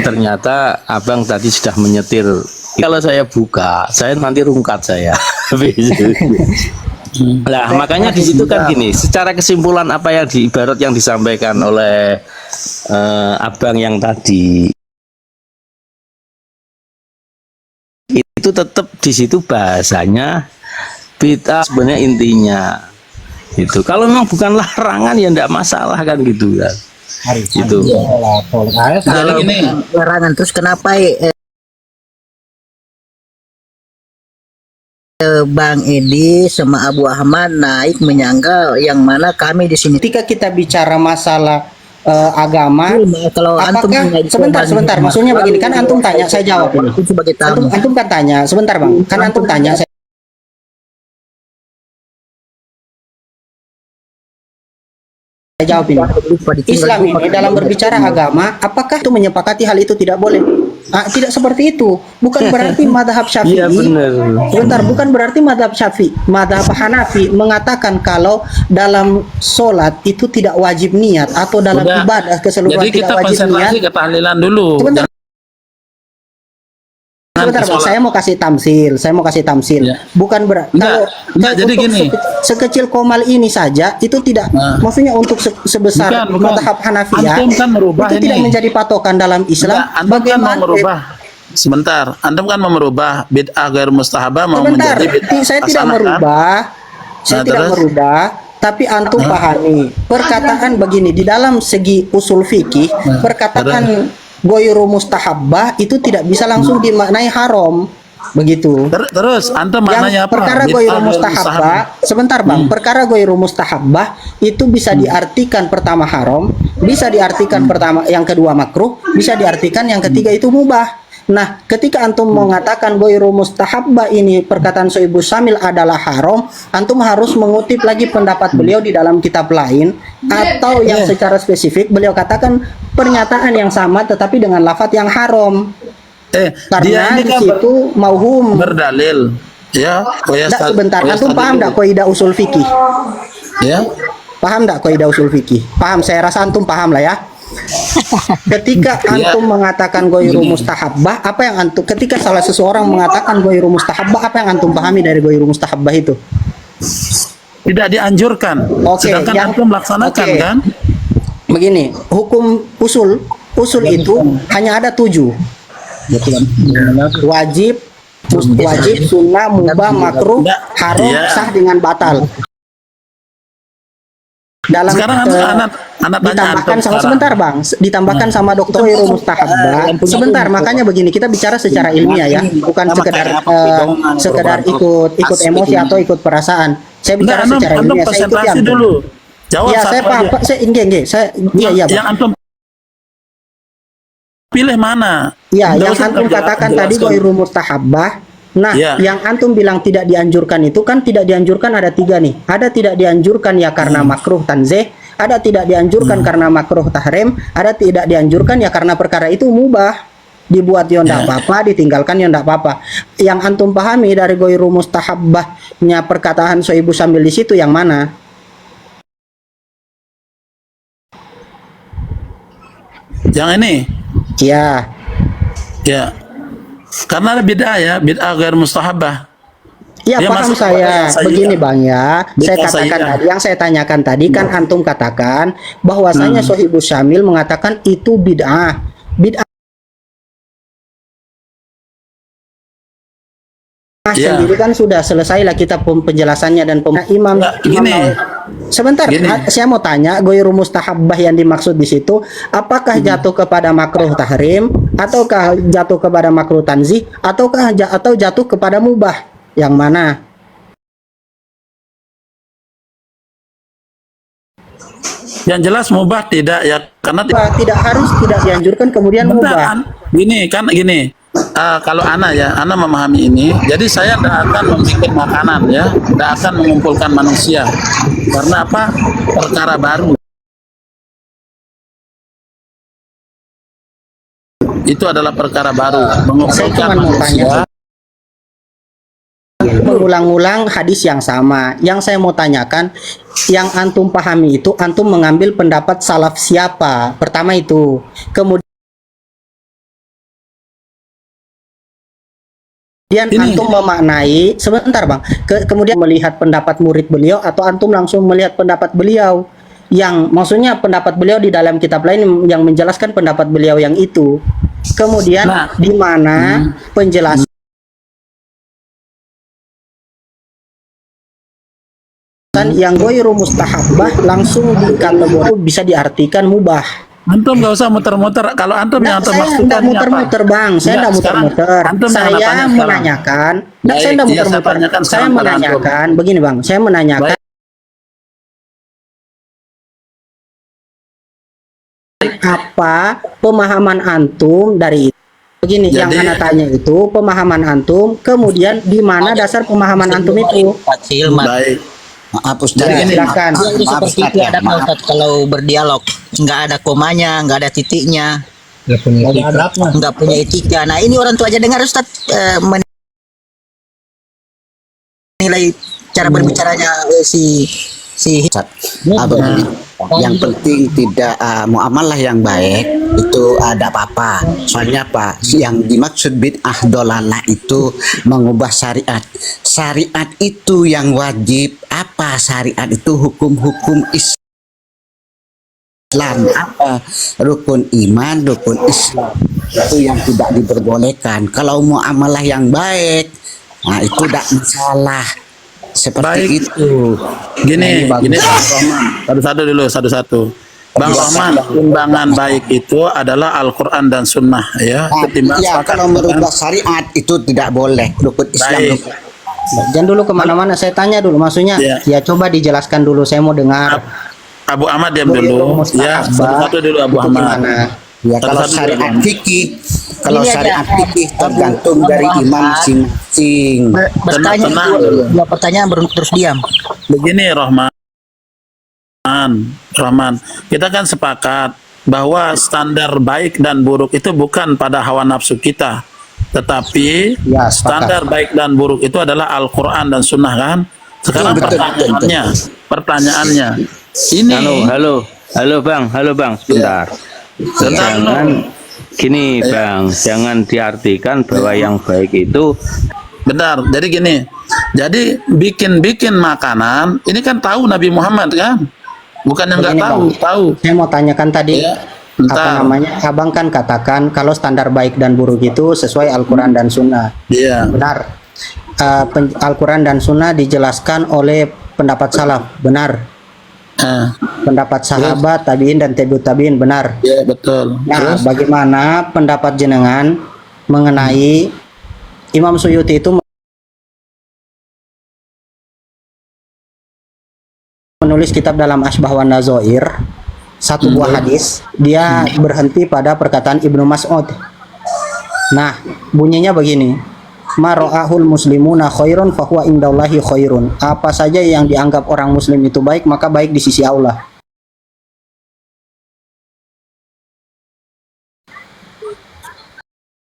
Ternyata abang tadi sudah menyetir. Kalau saya buka, saya nanti rungkat saya. Nah, makanya di situ kan gini, secara kesimpulan apa yang ibarat yang disampaikan oleh abang yang tadi, itu tetap di situ bahasanya bid'ah sebenarnya intinya. Itu kalau memang bukan larangan ya enggak masalah kan gitu kan. Gitu. Kalau ini larangan terus kenapa Bang Edi sama Abu Ahmad naik menyangkal yang mana kami di sini Ketika kita bicara masalah agama, kalau antum sebentar, maksudnya begini kan antum tanya saya jawab ini. sebagai tamu. Antum kan tanya, sebentar bang, kan antum tanya saya jawab ini. Islam ini dalam berbicara agama, apakah itu menyepakati hal itu tidak boleh? Tidak seperti itu. Bukan berarti madhab Syafi'i. Iya benar. Sebentar, bukan berarti madhab Syafi'i, madhab Hanafi mengatakan kalau dalam sholat itu tidak wajib niat atau dalam ibadah keseluruhan jadi tidak kita wajib niat. konsentrasi ke tahlilan dulu. Sebentar bang, saya mau kasih tamsil. Ya. Bukan berarti Enggak, jadi gini. Sekecil komal ini saja itu tidak, maksudnya untuk sebesar madhab Hanafiyah Antum kan merubah itu ini. tidak menjadi patokan dalam Islam. Antum kan mau merubah. Sebentar, antum kan mau merubah bid'ah gair mustahabah mau Sebentar, menjadi bid'ah saya tidak hasanah, merubah. Saya tidak terus? merubah. Tapi antum pahami perkataan begini di dalam segi usul fikih, perkataan goyru mustahabbah itu tidak bisa langsung dimaknai haram, begitu. Terus antum Yang maknanya apa? perkara Bid'ah goyru gair mustahabbah, sebentar bang, perkara goyru mustahabbah itu bisa diartikan pertama haram, bisa diartikan pertama, yang kedua makruh, bisa diartikan yang ketiga itu mubah. Nah, ketika antum mengatakan goyru mustahabbah ini perkataan Sohibul Syamil adalah haram, antum harus mengutip lagi pendapat beliau di dalam kitab lain, atau yang secara spesifik beliau katakan pernyataan yang sama tetapi dengan lafadz yang haram. dia Karena ini di kan situ mauhum. berdalil, ya. Sebentar, antum paham enggak kaidah usul fikih? Ya. Paham enggak kaidah usul fikih? Paham, saya rasa antum paham lah ya. Ketika antum mengatakan goyru mustahabbah, apa yang antum, ketika salah seseorang mengatakan goyru mustahabbah, apa yang antum pahami dari goyru mustahabbah itu? Tidak dianjurkan. Sedangkan antum melaksanakan kan? Begini, hukum usul itu hanya ada 7. Wajib, sunnah, mubah, makruh, haram, sah dengan batal. Dalam sekarang anak ditambahkan sama sebentar bang, ditambahkan sama dokter goyru mustahabbah. Sebentar, makanya begini, kita bicara secara ilmiah ya, bukan sekedar ikut emosi atau ikut perasaan. Saya bicara secara ilmiah. Saya ikuti antum dulu. Jawab ya, saya paham. Yang antum pilih mana? Ya, yang antum katakan tadi goyru mustahabbah. Nah, yang antum bilang tidak dianjurkan itu kan tidak dianjurkan ada 3 nih. Ada tidak dianjurkan ya karena makruh tanzih, ada tidak dianjurkan karena makruh tahrim, ada tidak dianjurkan ya karena perkara itu mubah. Dibuat ya enggak apa-apa, ditinggalkan ya enggak apa-apa. Yang antum pahami dari goyru mustahabbahnya perkataan Sohibul Syamil di situ yang mana? Yang ini? Ya. Ya. Karena ada bid'ah ya, bid'ah gair mustahabbah. Ya, paham saya. Begini bang ya, saya katakan tadi, yang saya tanyakan tadi kan antum katakan bahwasanya Sohibul Syamil mengatakan itu bid'ah. Bid'ah sendiri kan sudah selesai lah kita penjelasannya dan Imam. Sebentar, saya mau tanya, goyru mustahabbah yang dimaksud di situ, apakah jatuh kepada makruh tahrim, ataukah jatuh kepada makruh tanzih, atau jatuh kepada mubah? Yang mana? Yang jelas mubah tidak ya, karena tidak harus, tidak dianjurkan kemudian mubah. Gini. Kalau Ana memahami ini, jadi saya tidak akan membuat makanan ya, tidak akan mengumpulkan manusia. Karena apa? Perkara baru. Itu adalah perkara baru, mengumpulkan manusia. Mengulang-ulang hadis yang sama. Yang saya mau tanyakan, yang antum pahami itu, antum mengambil pendapat salaf siapa? Pertama itu. Kemudian Kemudian Ini. antum memaknai sebentar bang, kemudian melihat pendapat murid beliau atau antum langsung melihat pendapat beliau yang maksudnya pendapat beliau di dalam kitab lain yang menjelaskan pendapat beliau yang itu. Kemudian Nah. di mana penjelasan yang goiru mustahabbah langsung dikategori bisa diartikan mubah. Antum nggak usah muter-muter. Kalau antum yang antum Saya maksudkan tidak ini apa? muter-muter bang, saya Enggak, tidak sekarang muter-muter. antum yang Saya tanya sekarang. menanyakan, Baik, saya tidak iya, saya muter-muter. tanyakan Saya sekarang pada antum. menanyakan, begini bang, saya menanyakan apa pemahaman antum dari itu. Begini, yang Jadi- anak tanya itu pemahaman antum, kemudian di mana dasar pemahaman antum itu? Baik. Maaf Ustaz. Ya, Ini silakan. maaf, Ini maaf, seperti Ustaz, itu ya. ada Maaf. Ustaz kalau berdialog nggak ada komanya, nggak ada titiknya, nggak punya etika. Nah ini orang tua aja dengar Ustaz menilai cara berbicaranya si Ustaz. Begini, yang penting tidak muamalah yang baik itu ada apa-apa. Soalnya apa? Yang dimaksud bid'ah dolalah itu mengubah syariat. Syariat itu yang wajib. Apa syariat itu? Hukum-hukum Islam. Apa? Rukun iman, rukun Islam. Itu yang tidak diperbolehkan. Kalau muamalah yang baik, nah itu tidak masalah. Seperti Baik. itu. Gini Bang Rahman. Satu-satu dulu, satu-satu. Bang Rahman, timbangan baik itu adalah Al-Quran dan Sunnah ya. Nah, Ketimbang ya, sepakat kalau dengan- merubah syariat itu tidak boleh. Rukun Islam. Baik. Jangan dulu kemana-mana, saya tanya dulu maksudnya. Ya. Ya coba dijelaskan dulu, saya mau dengar. Abu Ahmad diam Goiru dulu. Ya, mustahabbah satu-satu dulu Abu itu Ahmad. gimana? Ya, kalau Satu-satu syariat dulu. fikih, kalau Ini syariat aja. fikih tergantung dari imam masing-masing. bertanya Tenang. dua pertanyaan baru terus diam. Begini Rahman, kita kan sepakat bahwa standar baik dan buruk itu bukan pada hawa nafsu kita, tetapi Ya, sepakat. standar baik dan buruk itu adalah Al-Quran dan Sunnah kan. Sekarang Betul, pertanyaannya, ini Halo bang, sebentar. Jangan gini bang, jangan diartikan bahwa yang baik itu benar. Jadi gini, jadi bikin makanan ini kan tahu Nabi Muhammad kan, bukan yang nggak Begini, tahu, Bang. tahu. Saya mau tanyakan tadi, Ya, apa bentar. namanya? Abang kan katakan kalau standar baik dan buruk itu sesuai Al-Quran dan Sunnah. Iya. Benar. Al-Quran dan Sunnah dijelaskan oleh pendapat salaf, benar. Pendapat sahabat, tabiin dan tabiut tabiin, benar. Ya betul. Nah, Terus? bagaimana pendapat jenengan mengenai Imam Suyuti itu menulis kitab dalam Asbah wan Nazair, satu buah hadis, dia berhenti pada perkataan Ibnu Mas'ud. Nah, bunyinya begini. Ma ra'ahul muslimuna khairun fahuwa indallahi khairun. Apa saja yang dianggap orang muslim itu baik, maka baik di sisi Allah.